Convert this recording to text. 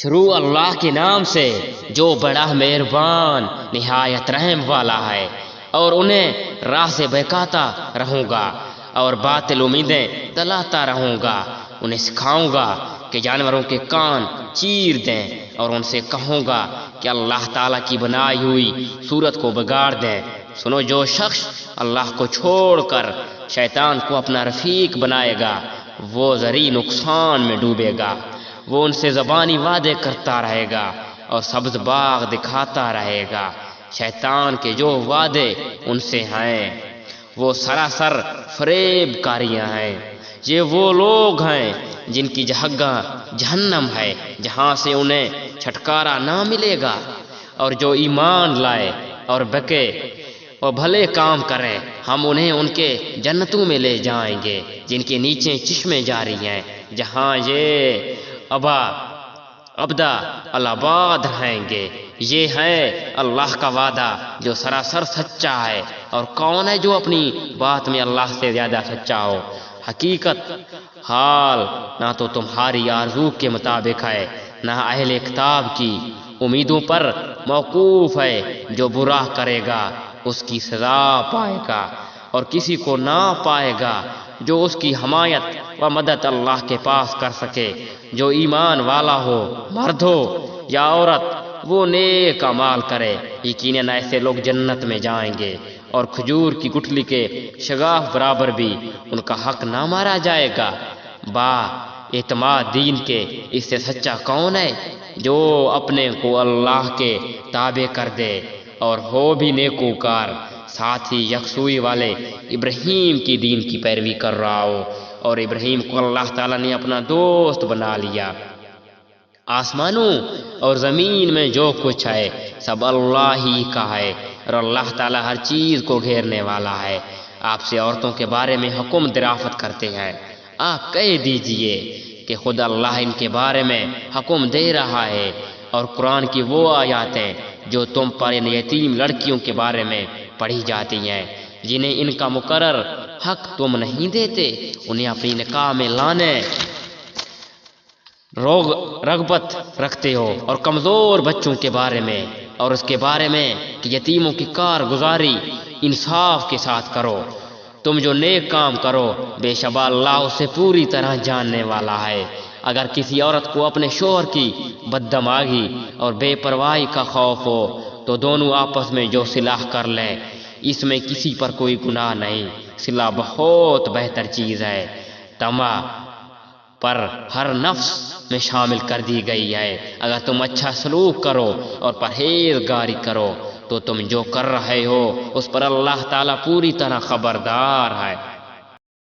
شروع اللہ کے نام سے جو بڑا مہربان نہایت رحم والا ہے، اور انہیں راہ سے بہکاتا رہوں گا اور باطل امیدیں دلاتا رہوں گا۔ انہیں سکھاؤں گا کہ جانوروں کے کان چیر دیں، اور ان سے کہوں گا کہ اللہ تعالیٰ کی بنائی ہوئی صورت کو بگاڑ دیں۔ سنو، جو شخص اللہ کو چھوڑ کر شیطان کو اپنا رفیق بنائے گا وہ ذری نقصان میں ڈوبے گا۔ وہ ان سے زبانی وعدے کرتا رہے گا اور سبز باغ دکھاتا رہے گا۔ شیطان کے جو وعدے ان سے ہیں وہ سراسر فریب کاریاں ہیں۔ یہ وہ لوگ ہیں جن کی جگہ جہنم ہے، جہاں سے انہیں چھٹکارا نہ ملے گا۔ اور جو ایمان لائے اور بکے اور بھلے کام کریں، ہم انہیں ان کے جنتوں میں لے جائیں گے جن کے نیچے چشمے جاری ہیں، جہاں یہ ابدا الاباد رہیں گے۔ یہ ہے اللہ کا وعدہ جو سراسر سچا ہے، اور کون ہے جو اپنی بات میں اللہ سے زیادہ سچا ہو؟ حقیقت حال نہ تو تمہاری آرزو کے مطابق ہے، نہ اہل کتاب کی امیدوں پر موقوف ہے۔ جو برا کرے گا اس کی سزا پائے گا، اور کسی کو نہ پائے گا جو اس کی حمایت و مدد اللہ کے پاس کر سکے۔ جو ایمان والا ہو، مرد ہو یا عورت، وہ نیک اعمال کرے، یقیناً ایسے لوگ جنت میں جائیں گے، اور کھجور کی گٹھلی کے شگاف برابر بھی ان کا حق نہ مارا جائے گا۔ با اعتماد دین کے اس سے سچا کون ہے جو اپنے کو اللہ کے تابع کر دے اور ہو بھی نیکوکار، ساتھ ہی یکسوئی والے ابراہیم کی دین کی پیروی کر رہا ہو، اور ابراہیم کو اللہ تعالیٰ نے اپنا دوست بنا لیا۔ آسمانوں اور زمین میں جو کچھ ہے سب اللہ ہی کا ہے، اور اللہ تعالیٰ ہر چیز کو گھیرنے والا ہے۔ آپ سے عورتوں کے بارے میں حکم درافت کرتے ہیں، آپ کہہ دیجئے کہ خود اللہ ان کے بارے میں حکم دے رہا ہے، اور قرآن کی وہ آیاتیں جو تم پر ان یتیم لڑکیوں کے بارے میں پڑھی جاتی ہیں جنہیں ان کا مقرر حق تم نہیں دیتے، انہیں اپنی نکاح میں لانے رغبت رکھتے ہو، اور کمزور بچوں کے بارے میں، اور اس کے بارے میں کہ یتیموں کی کارگزاری انصاف کے ساتھ کرو۔ تم جو نیک کام کرو بے شبہ اللہ اسے پوری طرح جاننے والا ہے۔ اگر کسی عورت کو اپنے شوہر کی بددماغی اور بے پرواہی کا خوف ہو تو دونوں آپس میں جو صلح کر لیں، اس میں کسی پر کوئی گناہ نہیں۔ صلح بہت بہتر چیز ہے، طمع پر ہر نفس میں شامل کر دی گئی ہے۔ اگر تم اچھا سلوک کرو اور پرہیزگاری کرو تو تم جو کر رہے ہو اس پر اللہ تعالیٰ پوری طرح خبردار ہے۔